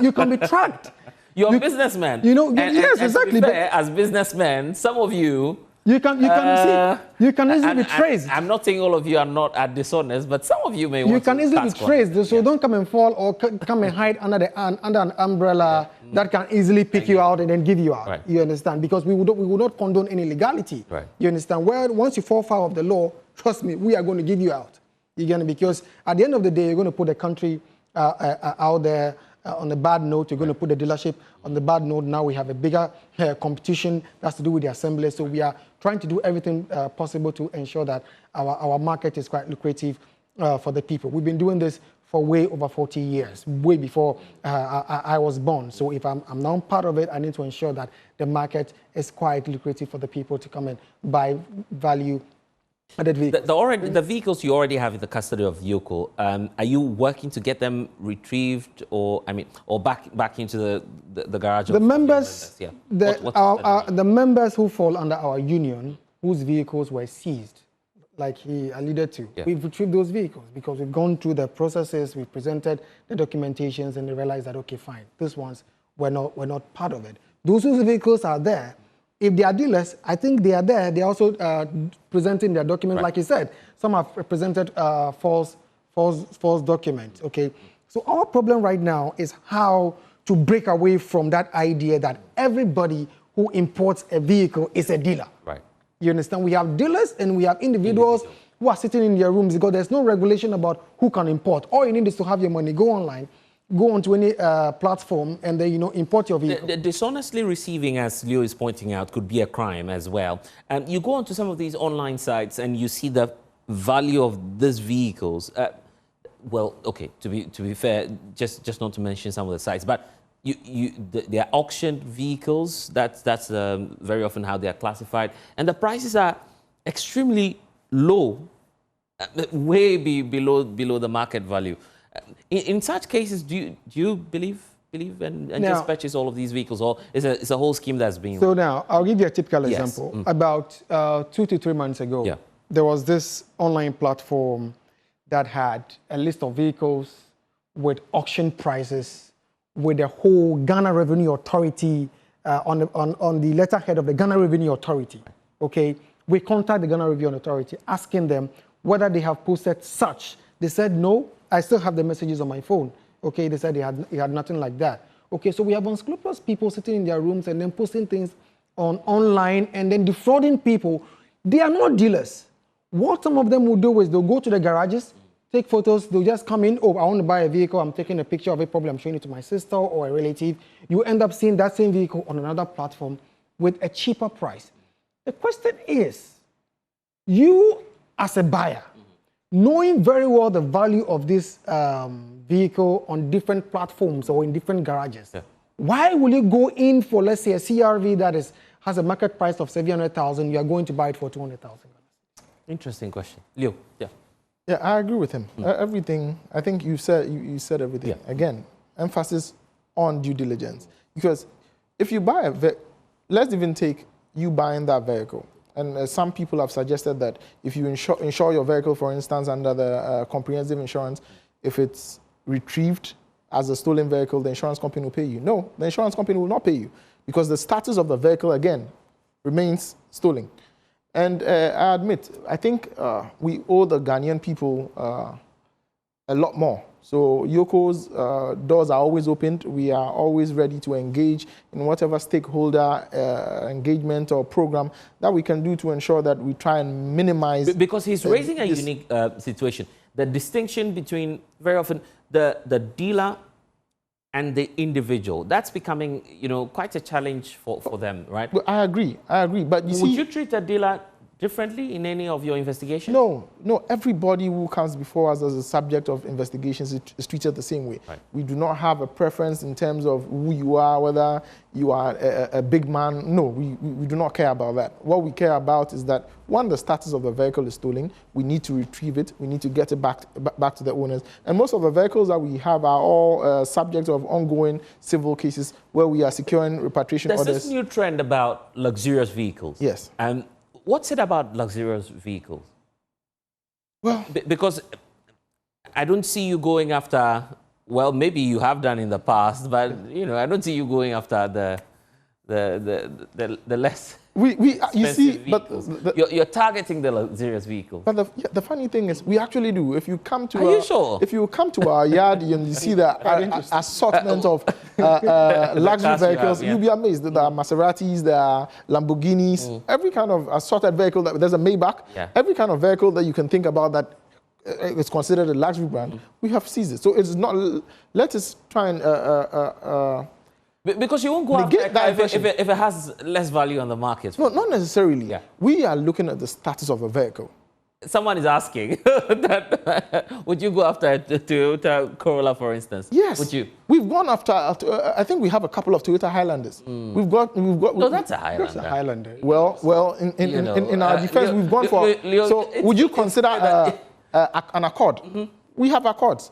you can be tracked. You're a businessman. Yes, exactly. To be fair, as businessmen, some of you can easily be traced. I'm not saying all of you are dishonest, but some of you may. You can easily be traced. So don't come and fall or come and hide under an umbrella that can easily pick you out and then give you out. Right. You understand? Because we would not condone any illegality. Right. You understand? Once you fall foul of the law, trust me, we are going to give you out. You're going to, because at the end of the day, you're going to put the country out there. On a bad note, you're going to put the dealership on the bad note. Now we have a bigger competition that's to do with the assembly. So we are trying to do everything possible to ensure that our market is quite lucrative for the people. We've been doing this for way over 40 years, way before I was born. So if I'm now part of it, I need to ensure that the market is quite lucrative for the people to come and buy value. The vehicles you already have in the custody of EOCO, are you working to get them retrieved or back into the garage? The members, the members who fall under our union, whose vehicles were seized like he alluded to. Yeah. We've retrieved those vehicles because we've gone through the processes, we've presented the documentations, and they realized that, okay, fine, these ones were not part of it. Those whose vehicles are there, if they are dealers, I think they are there. They're also presenting their documents, like you said. Some have presented false documents, okay? So our problem right now is how to break away from that idea that everybody who imports a vehicle is a dealer. Right. You understand? We have dealers and we have individuals who are sitting in their rooms because there's no regulation about who can import. All you need is to have your money, go online, go onto any platform, and then, import your vehicle. The dishonestly receiving, as Leo is pointing out, could be a crime as well. And you go onto some of these online sites and you see the value of these vehicles. Well, okay, to be fair, just not to mention some of the sites, but they are auctioned vehicles. That's very often how they are classified, and the prices are extremely low, way below the market value. In such cases, do you believe and now, just purchase all of these vehicles, or it's a whole scheme that's being? So now I'll give you a typical Yes. example. About 2 to 3 months ago, there was this online platform that had a list of vehicles with auction prices, with the whole Ghana Revenue Authority on the letterhead of the Ghana Revenue Authority. Okay, we contacted the Ghana Revenue Authority asking them whether they have posted such. They said no. I still have the messages on my phone. Okay, they said they had nothing like that. Okay, so we have unscrupulous people sitting in their rooms and then posting things online and then defrauding people. They are not dealers. What some of them will do is they'll go to the garages, take photos, they'll just come in, oh, I want to buy a vehicle, I'm taking a picture of it, probably I'm showing it to my sister or a relative. You end up seeing that same vehicle on another platform with a cheaper price. The question is, you as a buyer, knowing very well the value of this vehicle on different platforms or in different garages, why will you go in for, let's say, a CRV that has a market price of 700,000, you are going to buy it for 200,000? Interesting question. Leo, Yeah, I agree with him. Everything, I think you said everything. Yeah. Again, emphasis on due diligence. Because if you buy let's even take you buying that vehicle. And some people have suggested that if you insure your vehicle, for instance, under the comprehensive insurance, if it's retrieved as a stolen vehicle, the insurance company will pay you. No, the insurance company will not pay you because the status of the vehicle, again, remains stolen. And I admit, I think we owe the Ghanaian people a lot more. So EOCO's doors are always opened. We are always ready to engage in whatever stakeholder engagement or program that we can do to ensure that we try and minimize. Because he's raising a unique situation. The distinction between very often the dealer and the individual, that's becoming, quite a challenge for them, right? Well, I agree. But Would you treat a dealer differently in any of your investigations? No. Everybody who comes before us as a subject of investigations is treated the same way. Right. We do not have a preference in terms of who you are, whether you are a big man. No, we do not care about that. What we care about is that, one, the status of the vehicle is stolen. We need to retrieve it. We need to get it back to the owners. And most of the vehicles that we have are all subject of ongoing civil cases where we are securing repatriation orders. There's this new trend about luxurious vehicles. Yes. And what's it about luxurious vehicles? Well, because I don't see you going after, well, maybe you have done in the past, but I don't see you going after the less you see, vehicles. But you're targeting the luxurious vehicles. But the funny thing is, we actually do. If you come to you sure? If you come to our yard and you see the assortment of luxury vehicles, you'll be amazed. There are Maseratis, there are Lamborghinis, every kind of assorted vehicle. There's a Maybach. Yeah. Every kind of vehicle that you can think about that is considered a luxury brand, we have seized it. So it's not. Let us try and. Because you won't go after if it has less value on the market. No, not necessarily. Yeah. We are looking at the status of a vehicle. Someone is asking would you go after a Toyota Corolla, for instance? Yes. Would you? We've gone after. I think we have a couple of Toyota Highlanders. We've got. No, that's a Highlander. That's a Highlander. Well, in our defense, we've gone for. So, would you consider an Accord? We have Accords.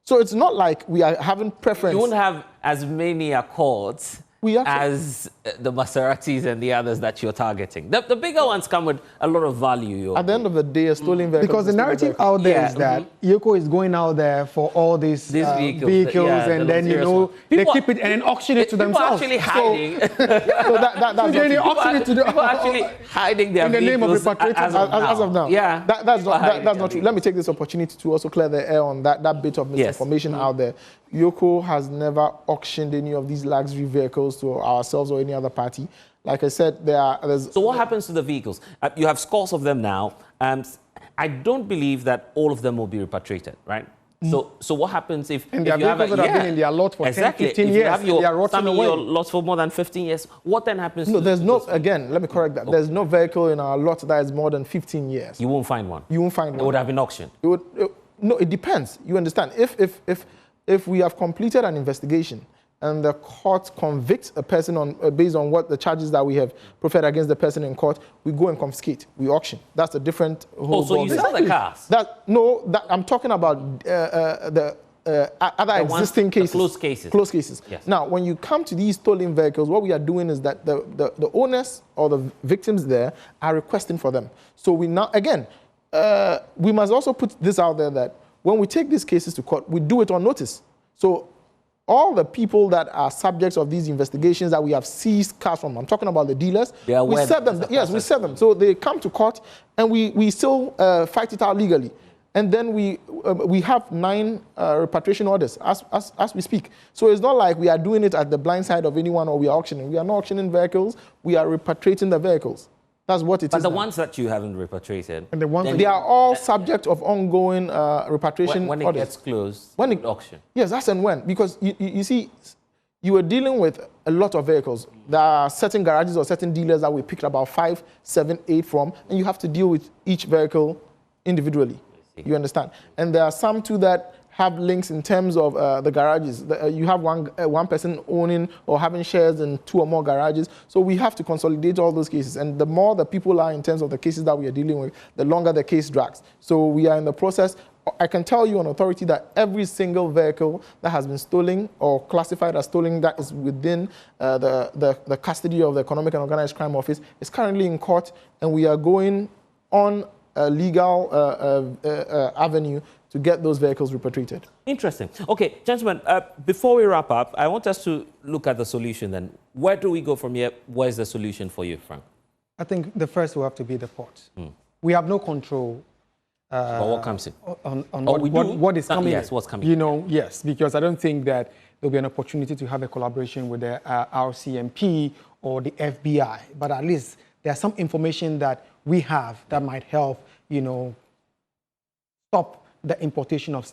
So it's not like we are having preference. You won't have as many Accords as the Maseratis and the others that you're targeting? The bigger ones come with a lot of value. At the end of the day, a stolen vehicle. Because the narrative out there is that EOCO is going out there for all these vehicles and then, you know, they keep it and then auction it to themselves. People actually hiding. People actually hiding their in the name of repatriation as of now. Yeah. That's not true. Let me take this opportunity to also clear the air on that bit of misinformation out there. EOCO has never auctioned any of these luxury vehicles to ourselves or any other party. Like I said, So what happens to the vehicles? You have scores of them now. I don't believe that all of them will be repatriated, right? So what happens if and there are vehicles that have been in their lot for 10, 15 years, have your, they are rotting away. Your lots for more than 15 years, what then happens? No, there's no, again, let me correct that. Okay. There's no vehicle in our lot that is more than 15 years. You won't find one? You won't find one. It would have been auctioned? No, it depends. You understand? If we have completed an investigation and the court convicts a person based on what the charges that we have preferred against the person in court, we go and confiscate, we auction. That's a different whole so you sell the cars? I'm talking about the other existing cases. Closed cases. Closed cases. Yes. Now, when you come to these stolen vehicles, what we are doing is that the owners or the victims there are requesting for them. So we now, again, we must also put this out there that when we take these cases to court, we do it on notice. So all the people that are subjects of these investigations that we have seized cars from, I'm talking about the dealers, we set them. Yes, we set them. So they come to court and we still fight it out legally. And then we have 9 repatriation orders as we speak. So it's not like we are doing it at the blind side of anyone or we are auctioning. We are not auctioning vehicles. We are repatriating the vehicles. That's what it is. But the ones that you haven't repatriated, and the ones they are all subject of ongoing repatriation when it orders. Gets closed, when it auction. Yes, that's and when. Because you see, you are dealing with a lot of vehicles. There are certain garages or certain dealers that we picked about 5, 7, 8 from, and you have to deal with each vehicle individually. You understand? And there are some too that have links in terms of the garages. You have one person owning or having shares in 2 or more garages. So we have to consolidate all those cases. And the more the people are in terms of the cases that we are dealing with, the longer the case drags. So we are in the process. I can tell you on authority that every single vehicle that has been stolen or classified as stolen that is within the custody of the Economic and Organized Crime Office is currently in court, and we are going on a legal avenue to get those vehicles repatriated. Interesting. Okay, gentlemen, before we wrap up, I want us to look at the solution then. Where do we go from here? Where's the solution for you, Frank? I think the first will have to be the port. We have no control but what comes in? On what is coming. Yes, what's coming. You know, yes, because I don't think that there'll be an opportunity to have a collaboration with the RCMP or the FBI, but at least there's some information that we have that might help, you know, stop the importation of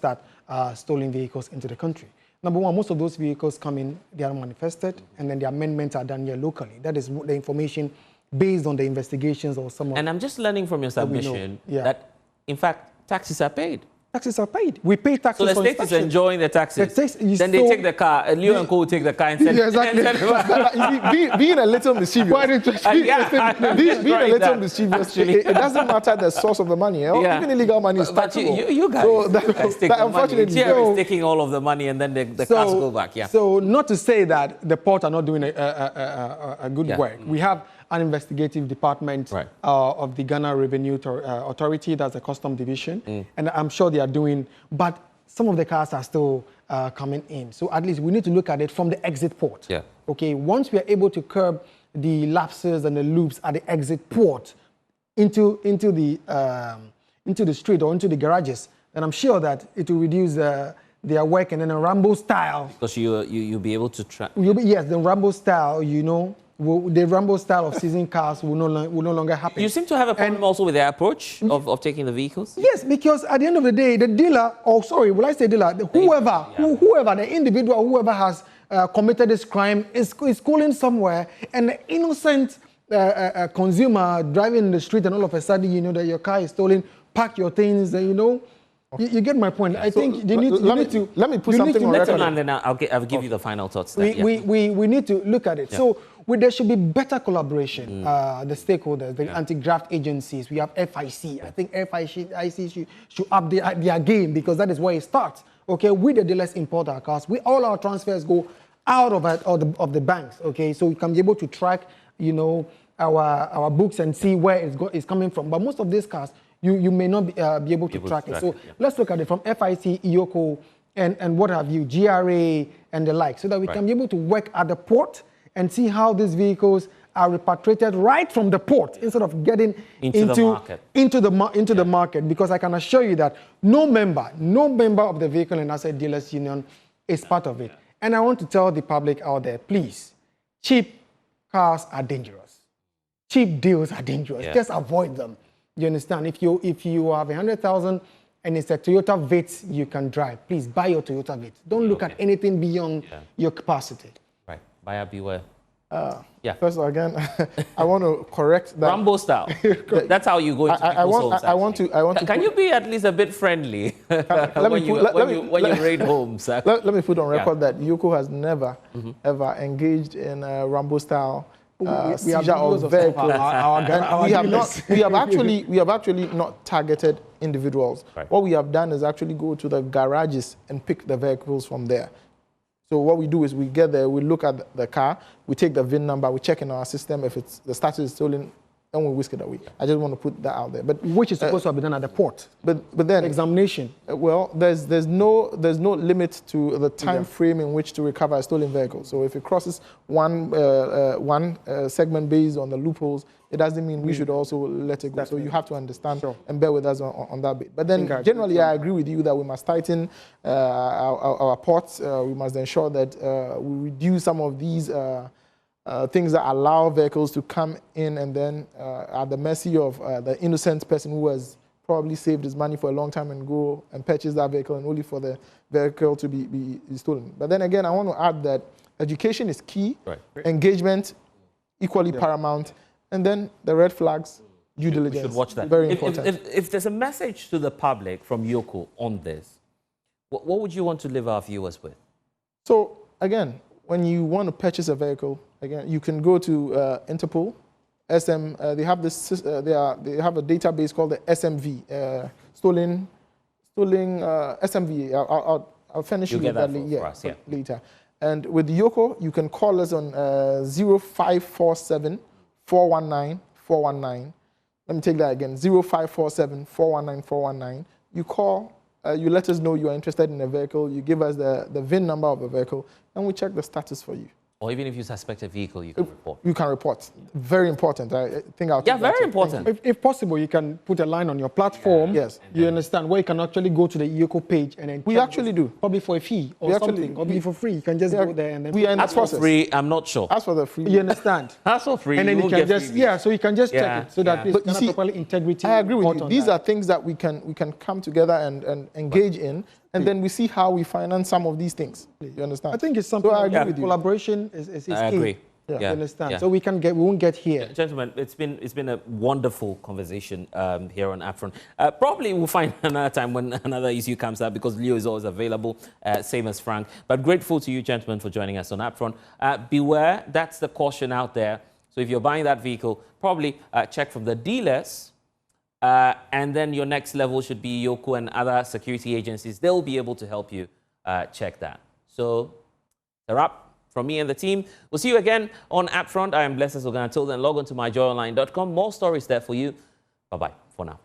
stolen vehicles into the country. Number one, most of those vehicles come in, they are manifested, and then the amendments are done here locally. That is the information based on the investigations or some of. And I'm just learning from your submission that, in fact, taxes are paid. Taxes are paid. We pay taxes. So the state is enjoying the taxes. Then they take the car, and Leo and Co will take the car and send it. Being a little mischievous. Being a little mischievous. It doesn't matter the source of the money. Even illegal money is taxable. But you guys, so unfortunately, is taking all of the money and then the cars go back. Yeah. So not to say that the port are not doing a good work. We have an investigative department of the Ghana Revenue Authority, that's the Custom Division, and I'm sure they are doing, but some of the cars are still coming in. So at least we need to look at it from the exit port. Yeah. Okay, once we are able to curb the lapses and the loops at the exit port into the street or into the garages, then I'm sure that it will reduce their work, and then a Rambo style. Because you'll be able to track. Yes, the Rambo style, you know. The Rambo style of seizing cars will no longer happen. You seem to have a problem also with their approach of taking the vehicles? Yes, because at the end of the day, the dealer, whoever, the individual, whoever has committed this crime is calling somewhere, and the innocent consumer driving in the street, and all of a sudden, you know that your car is stolen, pack your things, and you know. You get my point. I think you need to. Let me put something on record. And then I'll give you the final thoughts. We need to look at it. Yeah. So there should be better collaboration. The stakeholders, the anti-graft agencies. We have FIC. I think FIC should up their game, because that is where it starts. Okay, we the dealers import our cars. All our transfers go out of the banks, okay? So we can be able to track, you know, our books and see where it's coming from. But most of these cars, you may not be able to track it. So let's look at it from FIC, EOCO, and what have you, GRA and the like, so that we can be able to work at the port and see how these vehicles are repatriated right from the port instead of getting into the market. Because I can assure you that no member of the Vehicle and Asset Dealers Union is part of it. And I want to tell the public out there, please, cheap cars are dangerous. Cheap deals are dangerous. Just avoid them. You understand? If you have 100,000 and it's a Toyota Vitz you can drive, please buy your Toyota Vitz. Don't look at anything beyond your capacity. Right. Buyer beware. First of all, again, I want to correct that. Rambo style. That's how you go into people's homes. I want to. Can you be at least a bit friendly when you raid homes? Let me put on record that UPFront has never ever engaged in Rambo style seizure of vehicles. We have actually not targeted individuals. Right. What we have done is actually go to the garages and pick the vehicles from there. So what we do is we get there, we look at the car, we take the VIN number, we check in our system if the status is stolen, and we whisk it away. I just want to put that out there. But which is supposed to have been done at the port. But then examination. Well, there's no limit to the time frame in which to recover a stolen vehicle. So if it crosses one segment based on the loopholes, it doesn't mean we should also let it go. So you have to understand and bear with us on that bit. But then generally, I agree with you that we must tighten our ports. We must ensure that we reduce some of these things that allow vehicles to come in and then at the mercy of the innocent person who has probably saved his money for a long time and go and purchase that vehicle and only for the vehicle to be stolen. But then again, I want to add that education is key, engagement equally paramount, and then the red flags, due diligence. We should watch that. Very important. If there's a message to the public from EOCO on this, what would you want to leave our viewers with? So again, when you want to purchase a vehicle, again, you can go to Interpol, SM. They have this. They have a database called the SMV, stolen SMV. I'll finish you with that later. And with EOCO, you can call us on 0547 419 419. Let me take that again. 0547 419 419. You call. You let us know you are interested in a vehicle. You give us the VIN number of a vehicle, and we check the status for you. Or even if you suspect a vehicle, you can report. You can report. Very important. I think I'll take that very important. If possible, you can put a line on your platform. Yes. You understand, where you can actually go to the EOCO page and then we actually do. Probably for a fee or something. Or maybe for free. You can just go there and then. We are in the process. For free, I'm not sure. As for the free. You understand? As for free, and then you can just so you can just check it so that but you see, properly integrity. I agree with you. These are things that we can come together and engage in. And then we see how we finance some of these things. You understand? I think it's something. So I agree with you. Collaboration is key. I agree. You understand? So we won't get here. Gentlemen, it's been a wonderful conversation here on UPFront. Probably we'll find another time when another issue comes up because Leo is always available, same as Frank. But grateful to you, gentlemen, for joining us on UPFront. Beware, that's the caution out there. So if you're buying that vehicle, probably check from the dealers. And then your next level should be EOCO and other security agencies. They'll be able to help you check that. So, a wrap from me and the team. We'll see you again on UPFront. I am Blessed Ogan. Until then, log on to myjoyonline.com. More stories there for you. Bye-bye for now.